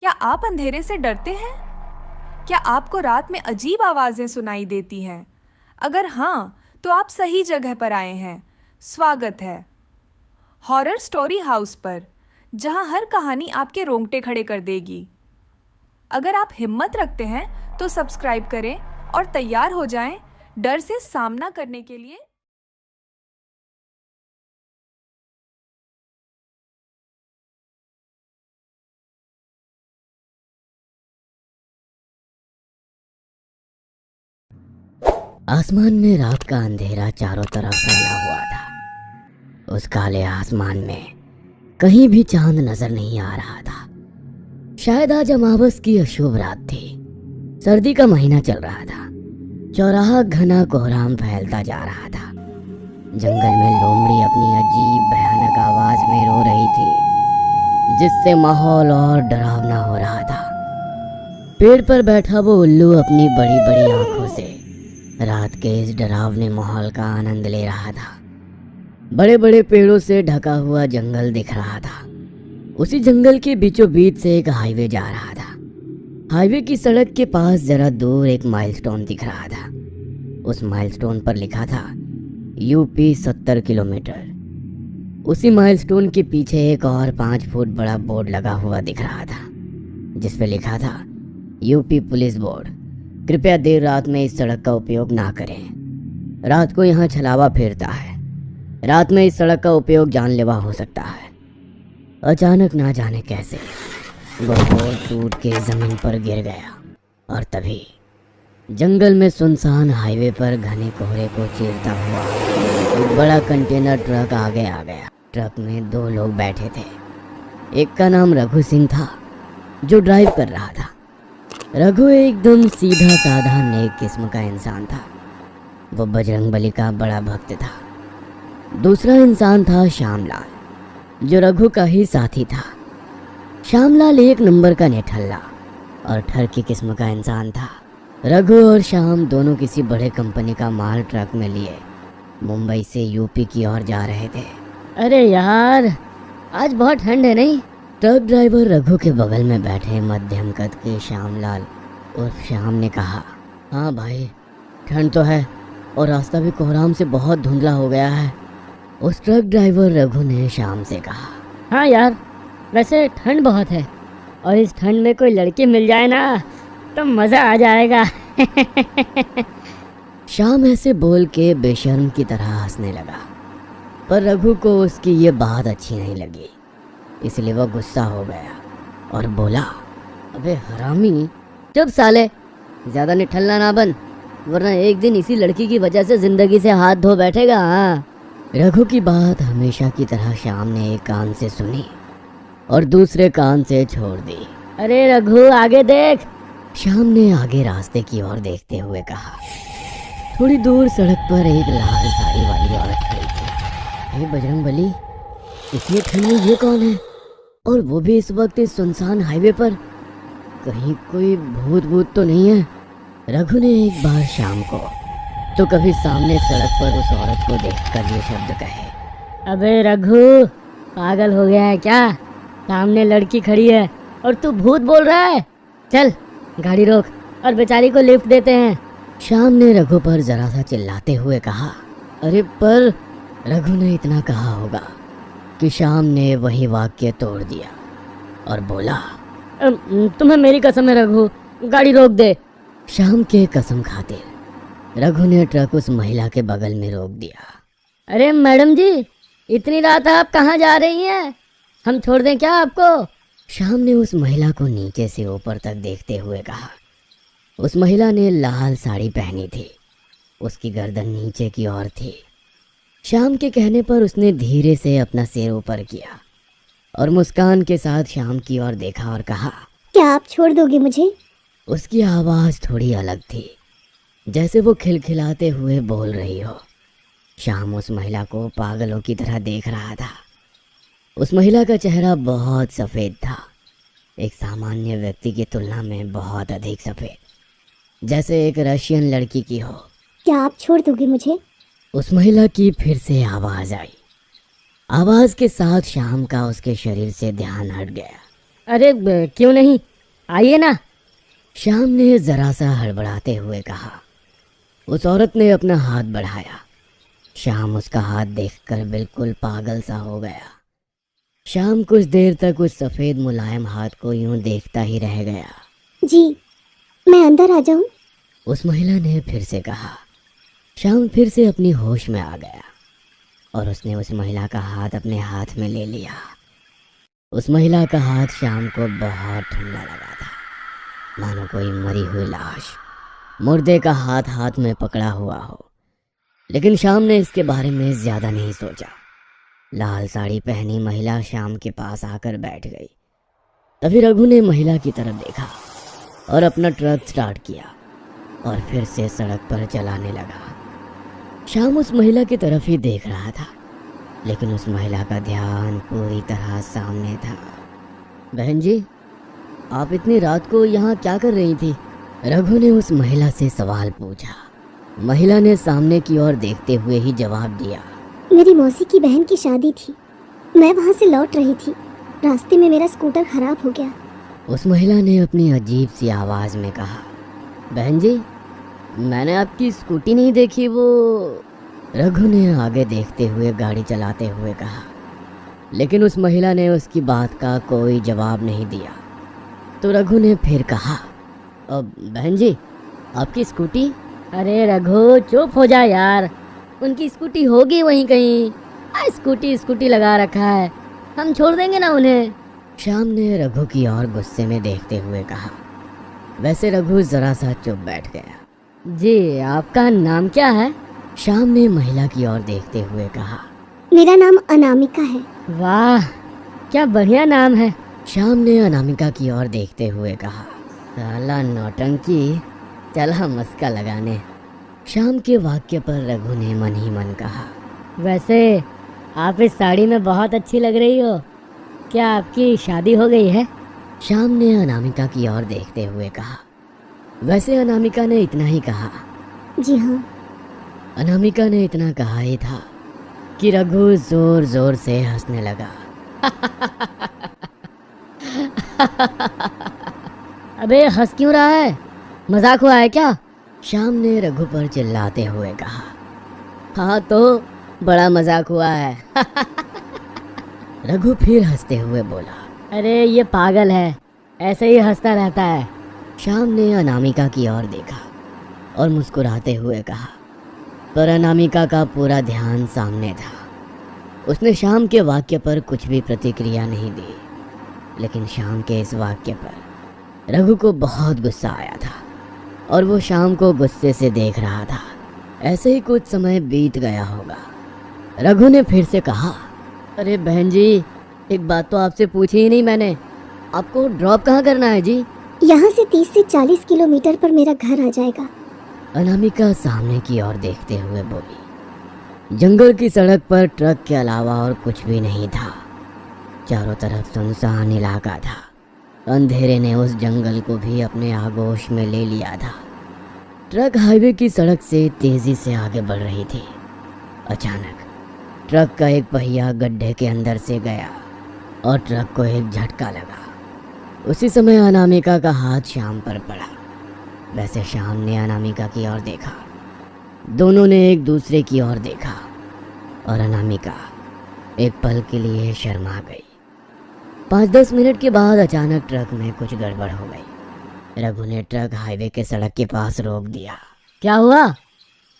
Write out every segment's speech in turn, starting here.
क्या आप अंधेरे से डरते हैं? क्या आपको रात में अजीब आवाजें सुनाई देती हैं? अगर हाँ, तो आप सही जगह पर आए हैं। स्वागत है हॉरर स्टोरी हाउस पर, जहां हर कहानी आपके रोंगटे खड़े कर देगी। अगर आप हिम्मत रखते हैं तो सब्सक्राइब करें और तैयार हो जाएं डर से सामना करने के लिए। आसमान में रात का अंधेरा चारों तरफ फैला हुआ था। उस काले आसमान में कहीं भी चांद नजर नहीं आ रहा था। शायद आज अमावस की अशुभ रात थी। सर्दी का महीना चल रहा था। चौराहा घना कोहराम फैलता जा रहा था। जंगल में लोमड़ी अपनी अजीब भयानक आवाज में रो रही थी, जिससे माहौल और डरावना हो रहा था। पेड़ पर बैठा वो उल्लू अपनी बड़ी बड़ी आंखों से रात के इस डरावने माहौल का आनंद ले रहा था। बड़े बड़े पेड़ों से ढका हुआ जंगल दिख रहा था। उसी जंगल के बीचों बीच से एक हाईवे जा रहा था। हाईवे की सड़क के पास जरा दूर एक माइलस्टोन दिख रहा था। उस माइलस्टोन पर लिखा था यूपी 70 किलोमीटर। उसी माइलस्टोन के पीछे एक और 5 फुट बड़ा बोर्ड लगा हुआ दिख रहा था, जिस पे लिखा था यूपी पुलिस बोर्ड, कृपया देर रात में इस सड़क का उपयोग ना करें। रात को यहाँ छलावा फेरता है। रात में इस सड़क का उपयोग जानलेवा हो सकता है। अचानक ना जाने कैसे वह बोर्ड टूट के जमीन पर गिर गया, और तभी जंगल में सुनसान हाईवे पर घने कोहरे को चीरता हुआ एक बड़ा कंटेनर ट्रक आगे आ गया। ट्रक में 2 लोग बैठे थे। एक का नाम रघु सिंह था, जो ड्राइव कर रहा था। रघु एकदम सीधा साधा नेक किस्म का इंसान था। वो बजरंगबली का बड़ा भक्त था। दूसरा इंसान था श्यामलाल, जो रघु का ही साथी था। श्यामलाल 1 नंबर का निठल्ला और ठरकी किस्म का इंसान था। रघु और श्याम दोनों किसी बड़े कंपनी का माल ट्रक में लिए मुंबई से यूपी की ओर जा रहे थे। अरे यार, आज बहुत ठंड है नहीं? ट्रक ड्राइवर रघु के बगल में बैठे मध्यम कद के श्यामलाल उर्फ श्याम ने कहा, हाँ भाई, ठंड तो है और रास्ता भी कोहराम से बहुत धुंधला हो गया है। उस ट्रक ड्राइवर रघु ने श्याम से कहा, हाँ यार, वैसे ठंड बहुत है और इस ठंड में कोई लड़की मिल जाए ना तो मज़ा आ जाएगा। श्याम ऐसे बोल के बेशर्म की तरह हंसने लगा, पर रघु को उसकी ये बात अच्छी नहीं लगी। इसलिए वह गुस्सा हो गया और बोला, अबे हरामी, चुप साले, ज़्यादा निठल्ला ना बन, वरना एक दिन इसी लड़की की वजह से ज़िंदगी से हाथ धो बैठेगा। हाँ। रघु की बात हमेशा की तरह श्याम ने एक कान से सुनी और दूसरे कान से छोड़ दी। अरे रघु, आगे देख। श्याम ने आगे रास्ते की ओर देखते हुए कहा। थोड़ी दूर सड़क पर एक लाल साड़ी वाली औरत खड़ी थी। हे बजरंगबली, इतनी ठंड में ये कौन है, और वो भी इस वक्त इस सुनसान हाईवे पर? कहीं कोई भूत तो नहीं है? रघु ने एक बार श्याम को तो कभी सामने सड़क पर उस औरत को देखकर ये शब्द कहे। अबे रघु, पागल हो गया है क्या? सामने लड़की खड़ी है और तू भूत बोल रहा है? चल गाड़ी रोक और बेचारी को लिफ्ट देते हैं। श्याम ने रघु पर जरा सा चिल्लाते हुए कहा। अरे पर रघु ने इतना कहा होगा कि श्याम ने वही वाक्य तोड़ दिया और बोला, तुम्हें मेरी कसम है रघु, गाड़ी रोक दे। श्याम के कसम खातिर रघु ने ट्रक उस महिला के बगल में रोक दिया। अरे मैडम जी, इतनी रात आप कहाँ जा रही हैं? हम छोड़ दें क्या आपको? श्याम ने उस महिला को नीचे से ऊपर तक देखते हुए कहा। उस महिला ने लाल साड़ी पहनी थी। उसकी गर्दन नीचे की ओर थी। श्याम के कहने पर उसने धीरे से अपना सिर ऊपर किया और मुस्कान के साथ श्याम की ओर देखा और कहा, क्या आप छोड़ दोगे मुझे? उसकी आवाज़ थोड़ी अलग थी, जैसे वो खिलखिलाते हुए बोल रही हो। श्याम उस महिला को पागलों की तरह देख रहा था। उस महिला का चेहरा बहुत सफ़ेद था, एक सामान्य व्यक्ति की तुलना में बहुत अधिक सफ़ेद, जैसे एक रशियन लड़की की हो। क्या आप छोड़ दोगे मुझे? उस महिला की फिर से आवाज़ आई। आवाज़ के साथ श्याम का उसके शरीर से ध्यान हट गया। अरे क्यों नहीं, आइए ना। श्याम ने जरा सा हड़बड़ाते हुए कहा। उस औरत ने अपना हाथ बढ़ाया। श्याम उसका हाथ देखकर बिल्कुल पागल सा हो गया। श्याम कुछ देर तक उस सफेद मुलायम हाथ को यूं देखता ही रह गया। जी, मैं अंदर आ जाऊं? उस महिला ने फिर से कहा। श्याम फिर से अपनी होश में आ गया और उसने उस महिला का हाथ अपने हाथ में ले लिया। उस महिला का हाथ श्याम को बहुत ठंडा लगा था, मानो कोई मरी हुई लाश मुर्दे का हाथ हाथ में पकड़ा हुआ हो। लेकिन श्याम ने इसके बारे में ज्यादा नहीं सोचा। लाल साड़ी पहनी महिला श्याम के पास आकर बैठ गई। तभी रघु ने महिला की तरफ देखा और अपना ट्रक स्टार्ट किया और फिर से सड़क पर चलाने लगा। श्याम उस महिला की तरफ ही देख रहा था, लेकिन उस महिला का ध्यान पूरी तरह सामने था। बहन जी, आप इतनी रात को यहाँ क्या कर रही थी? रघु ने उस महिला से सवाल पूछा। महिला ने सामने की ओर देखते हुए ही जवाब दिया। मेरी मौसी की बहन की शादी थी, मैं वहां से लौट रही थी। रास्ते में मेरा स्कूटर खराब हो गया। उस महिला ने अपनी अजीब सी आवाज में कहा। बहन जी, मैंने आपकी स्कूटी नहीं देखी। वो रघु ने आगे देखते हुए गाड़ी चलाते हुए कहा, लेकिन उस महिला ने उसकी बात का कोई जवाब नहीं दिया। तो रघु ने फिर कहा, अब बहन जी, आपकी स्कूटी? अरे रघु, चुप हो जा यार, उनकी स्कूटी होगी वहीं कहीं। स्कूटी लगा रखा है, हम छोड़ देंगे ना उन्हें। श्याम ने रघु की ओर गुस्से में देखते हुए कहा। वैसे रघु जरा सा चुप बैठ गया। जी, आपका नाम क्या है? श्याम ने महिला की ओर देखते हुए कहा। मेरा नाम अनामिका है। वाह, क्या बढ़िया नाम है। श्याम ने अनामिका की ओर देखते हुए कहा। साला नौटंकी, चला मस्का लगाने। श्याम के वाक्य पर रघु ने मन ही मन कहा, वैसे आप इस साड़ी में बहुत अच्छी लग रही हो। क्या आपकी शादी हो गई है? श्याम ने अनामिका की ओर देखते हुए कहा। वैसे अनामिका ने इतना ही कहा। जी हाँ। अनामिका ने इतना कहा ही था कि रघु जोर जोर से हंसने लगा। अबे हंस क्यों रहा है? मजाक हुआ है क्या? श्याम ने रघु पर चिल्लाते हुए कहा। हाँ तो बड़ा मजाक हुआ है। रघु फिर हंसते हुए बोला। अरे ये पागल है, ऐसे ही हंसता रहता है। श्याम ने अनामिका की ओर देखा और मुस्कुराते हुए कहा, पर अनामिका का पूरा ध्यान सामने था। उसने श्याम के वाक्य पर कुछ भी प्रतिक्रिया नहीं दी, लेकिन श्याम के इस वाक्य पर रघु को बहुत गुस्सा आया था और वो श्याम को गुस्से से देख रहा था। ऐसे ही कुछ समय बीत गया होगा। रघु ने फिर से कहा, अरे बहन जी, एक बात तो आपसे पूछी ही नहीं मैंने, आपको ड्रॉप कहाँ करना है जी? यहाँ से 30 से 40 किलोमीटर पर मेरा घर आ जाएगा। अनामिका सामने की ओर देखते हुए बोली। जंगल की सड़क पर ट्रक के अलावा और कुछ भी नहीं था। चारों तरफ सुनसान इलाका था। अंधेरे ने उस जंगल को भी अपने आगोश में ले लिया था। ट्रक हाईवे की सड़क से तेजी से आगे बढ़ रही थी। अचानक ट्रक का एक पहिया गड्ढे के अंदर से गया और ट्रक को एक झटका लगा। उसी समय अनामिका का हाथ श्याम पर पड़ा। वैसे श्याम ने अनामिका की ओर देखा। दोनों ने एक दूसरे की ओर देखा और अनामिका एक पल के लिए शर्मा गई। 5-10 मिनट के बाद अचानक ट्रक में कुछ गड़बड़ हो गई। रघु ने ट्रक हाईवे के सड़क के पास रोक दिया। क्या हुआ?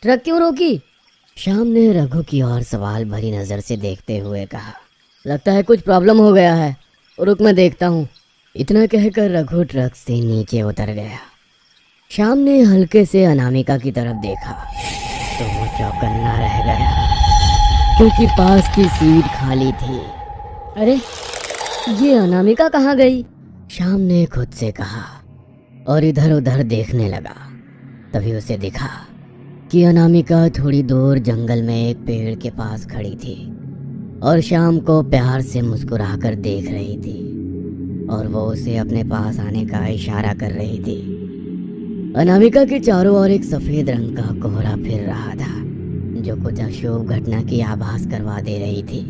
ट्रक क्यों रोकी? श्याम ने रघु की ओर सवाल भरी नजर से देखते हुए कहा। लगता है कुछ प्रॉब्लम हो गया है, रुक मैं देखता हूँ। इतना कहकर रघु ट्रक से नीचे उतर गया। श्याम ने हल्के से अनामिका की तरफ देखा तो वो चौकन्ना रह गया, क्योंकि पास की सीट खाली थी। अरे ये अनामिका कहाँ गई? श्याम ने खुद से कहा और इधर उधर देखने लगा। तभी उसे दिखा कि अनामिका थोड़ी दूर जंगल में एक पेड़ के पास खड़ी थी और श्याम को प्यार से मुस्कुराकर देख रही थी और वो उसे अपने पास आने का इशारा कर रही थी। अनामिका के चारों ओर एक सफेद रंग का कोहरा फिर रहा था, जो कुछ अशुभ घटना की आभास करवा दे रही थी।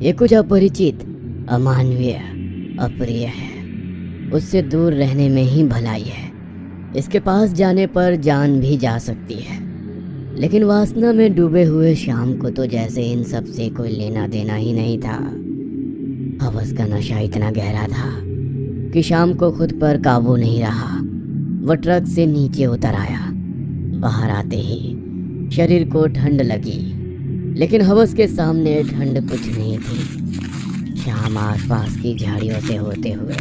ये कुछ अपरिचित, अमानवीय, अप्रिय है। उससे दूर रहने में ही भलाई है। इसके पास जाने पर जान भी जा सकती है। लेकिन वासना में डूबे हुए श्याम को तो जैसे इन सब से कोई लेना देना ही नहीं था। हवस का नशा इतना गहरा था कि श्याम को खुद पर काबू नहीं रहा। वह ट्रक से नीचे उतर आया। बाहर आते ही शरीर को ठंड लगी, लेकिन हवस के सामने ठंड कुछ नहीं थी। श्याम आसपास की झाड़ियों से होते हुए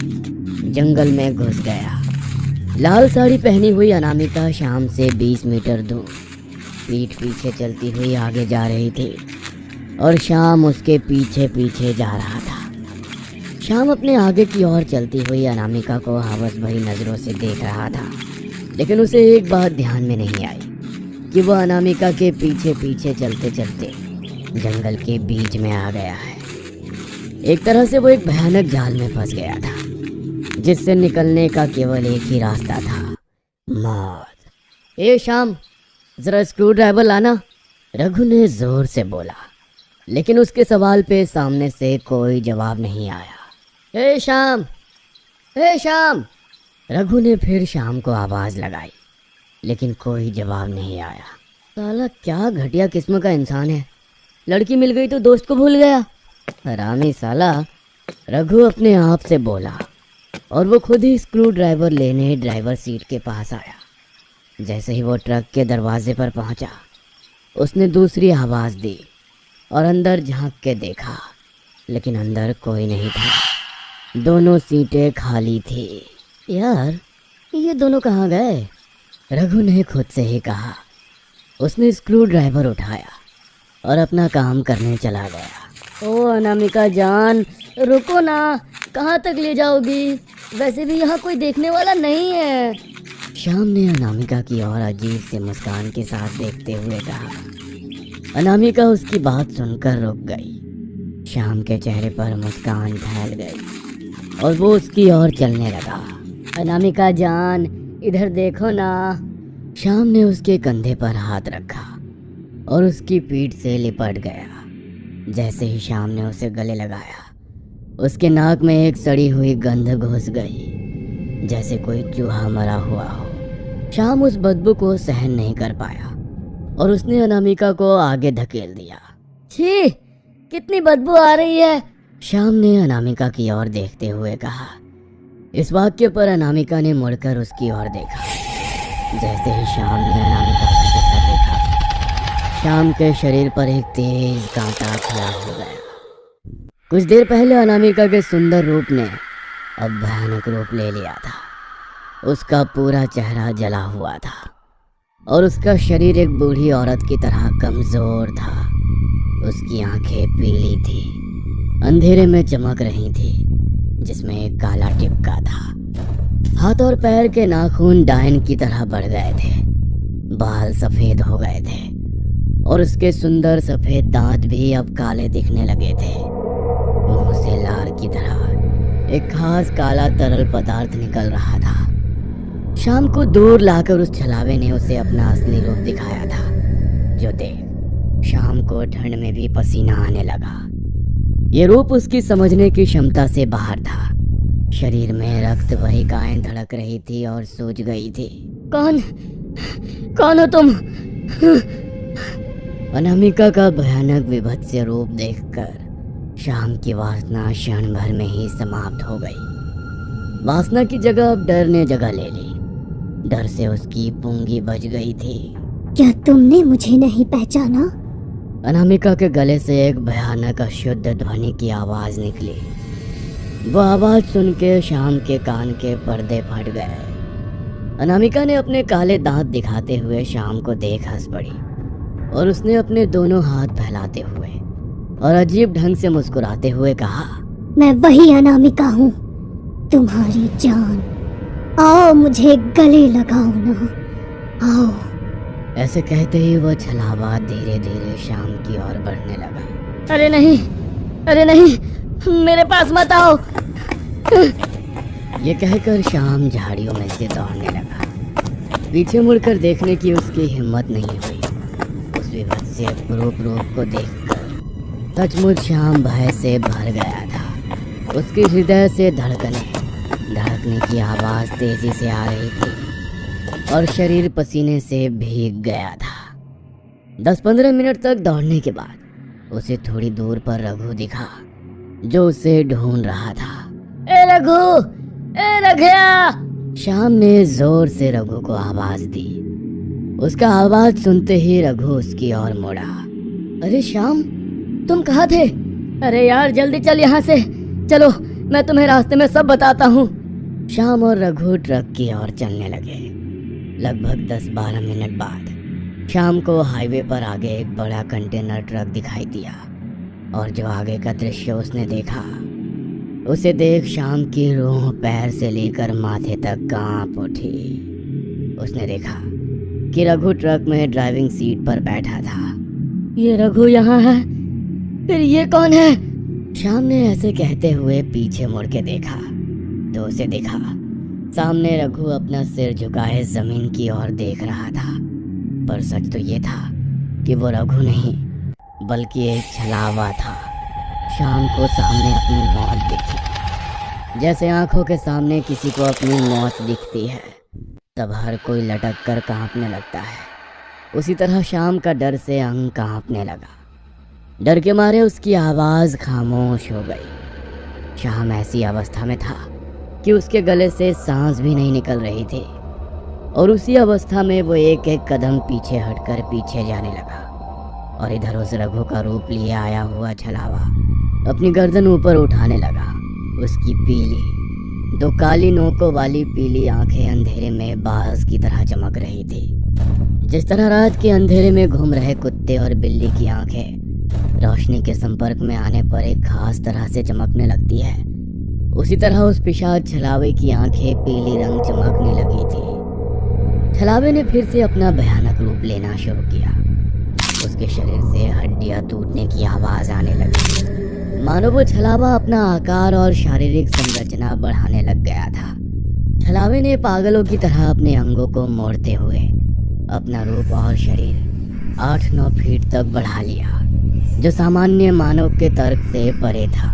जंगल में घुस गया। लाल साड़ी पहनी हुई अनामिका श्याम से 20 मीटर दूर पीठ पीछे चलती हुई आगे जा रही थी और श्याम उसके पीछे पीछे जा रहा था। श्याम अपने आगे की ओर चलती हुई अनामिका को हवस भरी नजरों से देख रहा था, लेकिन उसे एक बात ध्यान में नहीं आई कि वह अनामिका के पीछे पीछे चलते चलते जंगल के बीच में आ गया है। एक तरह से वो एक भयानक जाल में फंस गया था, जिससे निकलने का केवल एक ही रास्ता था, मौत। ए श्याम, जरा स्क्रू ड्राइवर लाना, रघु ने जोर से बोला, लेकिन उसके सवाल पे सामने से कोई जवाब नहीं आया। ए श्याम, ए श्याम, रघु ने फिर श्याम को आवाज लगाई, लेकिन कोई जवाब नहीं आया। साला क्या घटिया किस्म का इंसान है, लड़की मिल गई तो दोस्त को भूल गया। हरामी साला, रघु अपने आप से बोला और वो खुद ही स्क्रू ड्राइवर लेने ड्राइवर सीट के पास आया। जैसे ही वो ट्रक के दरवाजे पर पहुंचा, उसने दूसरी आवाज दी और अंदर झांक के देखा, लेकिन अंदर कोई नहीं था। दोनों सीटें खाली थी। यार, ये दोनों कहाँ गए? रघु ने खुद से ही कहा। उसने स्क्रू ड्राइवर उठाया और अपना काम करने चला गया। ओ अनामिका जान, रुको ना, कहाँ तक ले जाओगी? वैसे भी यहाँ कोई देखने वाला नहीं है। श्याम ने अनामिका की ओर अजीब से मुस्कान के साथ देखते हुए कहा। अनामिका उसकी बात सुनकर रुक गई। श्याम के चेहरे पर मुस्कान फैल गई और वो उसकी ओर चलने लगा। अनामिका जान, इधर देखो ना। श्याम ने उसके कंधे पर हाथ रखा और उसकी पीठ से लिपट गया। जैसे ही श्याम ने उसे गले लगाया, उसके नाक में एक सड़ी हुई गंध घुस गई, जैसे कोई चूहा मरा हुआ हो। श्याम उस बदबू को सहन नहीं कर पाया और उसने अनामिका को आगे धकेल दिया। छी, कितनी बदबू आ रही है, श्याम ने अनामिका की ओर देखते हुए कहा। इस वाक्य पर अनामिका ने मुड़कर उसकी ओर देखा। जैसे ही श्याम ने अनामिका का चेहरा देखा, श्याम के शरीर पर एक तेज कांटा खड़ा हो गया। कुछ देर पहले अनामिका के सुंदर रूप ने अब भयानक रूप ले लिया था। उसका पूरा चेहरा जला हुआ था और उसका शरीर एक बूढ़ी औरत की तरह कमजोर था। उसकी आंखें पीली थी, अंधेरे में चमक रही थी, जिसमें एक काला टिपका था। हाथ और पैर के नाखून डायन की तरह बढ़ गए थे, बाल सफेद हो गए थे और उसके सुंदर सफेद दांत भी अब काले दिखने लगे थे। मुंह से लार की तरह एक खास काला तरल पदार्थ निकल रहा था। शाम को दूर लाकर उस छलावे ने उसे अपना असली रूप दिखाया था, जो देख शाम को ठंड में भी पसीना आने लगा। ये रूप उसकी समझने की क्षमता से बाहर था। शरीर में रक्त वाहिकाएं धड़क रही थी और सूज गई थी। कौन हो तुम? अनामिका का भयानक विभत्स रूप देखकर शाम की वासना क्षण भर में ही समाप्त हो गई। वासना की जगह अब डर ने जगह ले ली। डर से उसकी पूंगी बज गई थी। क्या तुमने मुझे नहीं पहचाना? अनामिका के गले से एक भयानक अशुद्ध ध्वनि की आवाज निकली। वह आवाज सुन के शाम के कान के पर्दे फट गए। अनामिका ने अपने काले दांत दिखाते हुए शाम को देख हंस पड़ी और उसने अपने दोनों हाथ फैलाते हुए और अजीब ढंग से मुस्कुराते हुए कहा, मैं वही अनामिका हूँ, तुम्हारी जान। आओ मुझे गले लगाओ ना, आओ। ऐसे कहते ही वह छलावा धीरे धीरे शाम की ओर बढ़ने लगा। अरे नहीं, मेरे पास मत आओ। ये कहकर शाम झाड़ियों में से दौड़ने लगा। पीछे मुड़कर देखने की उसकी हिम्मत नहीं हुई। उस विभत्स रूप को देखकर सचमुच शाम भय से भर गया था। उसके हृदय से धड़कनें धड़कने की आवाज तेजी से आ रही थी और शरीर पसीने से भीग गया था। 10-15 मिनट तक दौड़ने के बाद उसे थोड़ी दूर पर रघु दिखा जो उसे ढूंढ रहा था। ए रघु, ए रघुया। श्याम ने जोर से रघु को आवाज दी। उसका आवाज सुनते ही रघु उसकी ओर मुड़ा। अरे श्याम, तुम कहाँ थे? अरे यार जल्दी चल यहाँ से, चलो मैं तुम्हें रास्ते में सब बताता हूँ। श्याम और रघु ट्रक की ओर चलने लगे। लगभग 10-12 मिनट बाद श्याम को हाईवे पर आगे एक बड़ा कंटेनर ट्रक दिखाई दिया और जो आगे का दृश्य उसने देखा उसे देख श्याम की रूह पैर से लेकर माथे तक कांप उठी। उसने देखा कि रघु ट्रक में ड्राइविंग सीट पर बैठा था। ये रघु यहाँ है, फिर ये कौन है? श्याम ने ऐसे कहते हुए पीछे मुड़ के देखा तो उसे दिखा सामने रघु अपना सिर झुकाए जमीन की ओर देख रहा था। पर सच तो ये था कि वो रघु नहीं बल्कि एक छलावा था। श्याम को सामने अपनी मौत दिखी। जैसे आंखों के सामने किसी को अपनी मौत दिखती है तब हर कोई लटक कर कांपने लगता है, उसी तरह श्याम का डर से अंग कांपने लगा। डर के मारे उसकी आवाज़ खामोश हो गई। श्याम ऐसी अवस्था में था कि उसके गले से सांस भी नहीं निकल रही थी और उसी अवस्था में वो एक एक कदम पीछे हटकर पीछे जाने लगा और इधर उस रघु का रूप लिए आया हुआ छलावा अपनी गर्दन ऊपर उठाने लगा। उसकी पीली, दो काली नोकों वाली पीली आंखें अंधेरे में बाज की तरह चमक रही थी। जिस तरह रात के अंधेरे में घूम रहे कुत्ते और बिल्ली की आंखें रोशनी के संपर्क में आने पर एक खास तरह से चमकने लगती है, उसी तरह उस पिशाच छलावे की आंखें पीली रंग चमकने लगी थी। छलावे ने फिर से अपना भयानक रूप लेना शुरू किया। उसके शरीर से हड्डियां टूटने की आवाज आने लगी, मानो वो छलावा अपना आकार और शारीरिक संरचना बढ़ाने लग गया था। छलावे ने पागलों की तरह अपने अंगों को मोड़ते हुए अपना रूप और शरीर 8-9 फीट तक बढ़ा लिया, जो सामान्य मानव के तर्क से परे था।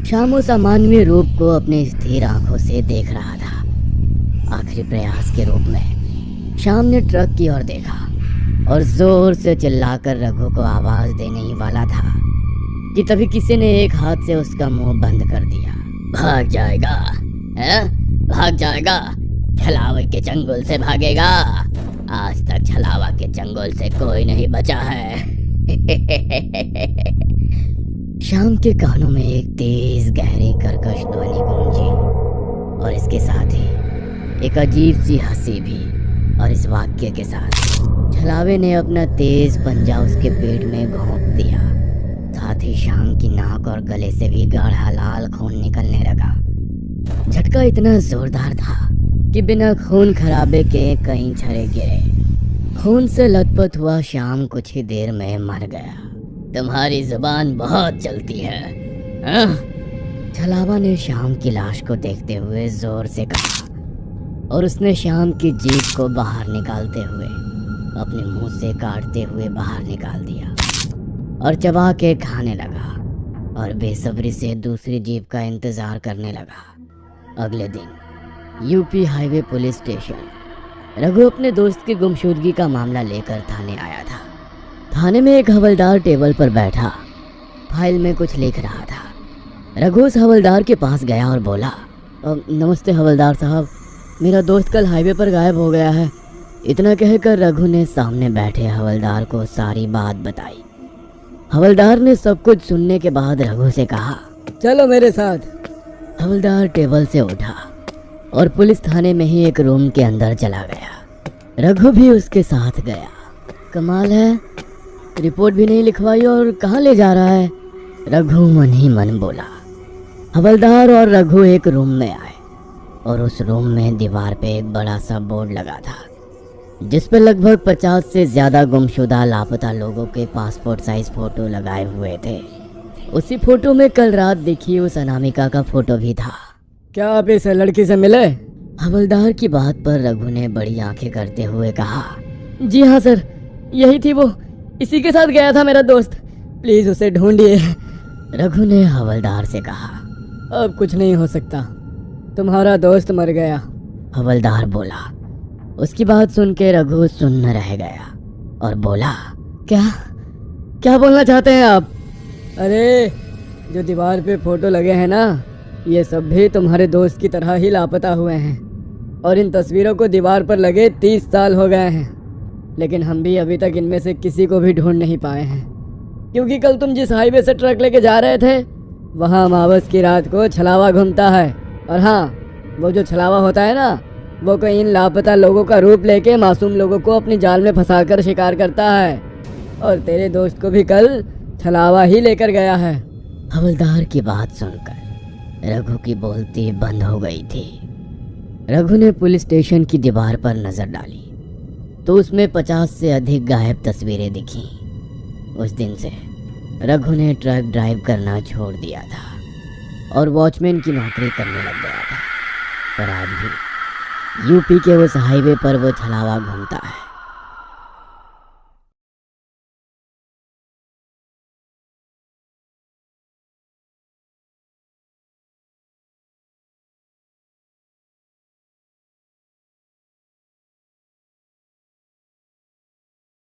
श्याम उस अमानवीय रूप को अपने स्थिर आंखों से देख रहा था। आखिरी प्रयास के रूप में श्याम ने ट्रक की ओर देखा और जोर से चिल्लाकर रघु को आवाज देने ही वाला था कि तभी किसी ने एक हाथ से उसका मुंह बंद कर दिया। भाग जाएगा है? भाग जाएगा? छलावे के चंगुल से भागेगा? आज तक छलावा के चंगुल से कोई नहीं बचा है। श्याम के कानों में एक तेज गहरी कर्कश ध्वनि गूंजी और इसके साथ ही एक अजीब सी हंसी भी। और इस वाक्य के साथ छलावे ने अपना तेज पंजा उसके पेट में घोंप दिया। साथ ही श्याम की नाक और गले से भी गाढ़ा लाल खून निकलने लगा। झटका इतना जोरदार था कि बिना खून खराबे के कई छरे गिरे। खून से लथपथ हुआ श्याम कुछ ही देर में मर गया। तुम्हारी जुबान बहुत चलती है, हाँ? छलावा ने श्याम की लाश को देखते हुए जोर से कहा और उसने श्याम की जीभ को बाहर निकालते हुए अपने मुंह से काटते हुए बाहर निकाल दिया और चबा के खाने लगा और बेसब्री से दूसरी जीभ का इंतजार करने लगा। अगले दिन UP highway police station Raghu अपने दोस्त की गुमशुदगी का मामला लेकर थाने आया था। थाने में एक हवलदार टेबल पर बैठा फाइल में कुछ लिख रहा था। रघु उस हवलदार के पास गया और बोला, नमस्ते हवलदार साहब, मेरा दोस्त कल हाईवे पर गायब हो गया है। इतना कहकर रघु ने सामने बैठे हवलदार को सारी बात बताई। हवलदार ने सब कुछ सुनने के बाद रघु से कहा, चलो मेरे साथ। हवलदार टेबल से उठा और पुलिस थाने में ही एक रूम के अंदर चला गया। रघु भी उसके साथ गया। कमाल है, रिपोर्ट भी नहीं लिखवाई और कहाँ ले जा रहा है, रघु मन ही मन बोला। हवलदार और रघु एक रूम में आए और उस रूम में दीवार पे एक बड़ा सा बोर्ड लगा था जिस पे लगभग 50 से ज्यादा गुमशुदा लापता लोगों के पासपोर्ट साइज फोटो लगाए हुए थे। उसी फोटो में कल रात दिखी उस अनामिका का फोटो भी था। क्या आप इस लड़की से मिले? हवलदार की बात पर रघु ने बड़ी आंखें करते हुए कहा, जी हाँ सर, यही थी वो, इसी के साथ गया था मेरा दोस्त, प्लीज उसे ढूंढिए। रघु ने हवलदार से कहा, अब कुछ नहीं हो सकता, तुम्हारा दोस्त मर गया। हवलदार बोला। उसकी बात सुन के रघु सुन्न रह गया और बोला, क्या क्या बोलना चाहते हैं आप? अरे जो दीवार पे फोटो लगे हैं ना, ये सब भी तुम्हारे दोस्त की तरह ही लापता हुए हैं। और इन तस्वीरों को दीवार पर लगे 30 साल हो गए हैं, लेकिन हम भी अभी तक इनमें से किसी को भी ढूंढ नहीं पाए हैं। क्योंकि कल तुम जिस हाईवे से ट्रक लेके जा रहे थे, वहाँ अमावस की रात को छलावा घूमता है। और हाँ, वो जो छलावा होता है ना, वो कोई इन लापता लोगों का रूप लेके मासूम लोगों को अपनी जाल में फंसाकर शिकार करता है। और तेरे दोस्त को भी कल छलावा ही लेकर गया है। हवलदार की बात सुनकर रघु की बोलती बंद हो गई थी। रघु ने पुलिस स्टेशन की दीवार पर नजर डाली तो उसमें 50 से अधिक गायब तस्वीरें दिखीं। उस दिन से रघु ने ट्रक ड्राइव करना छोड़ दिया था और वॉचमैन की नौकरी करने लग गया था। पर आज भी यूपी के उस हाईवे पर वो छलावा घूमता है।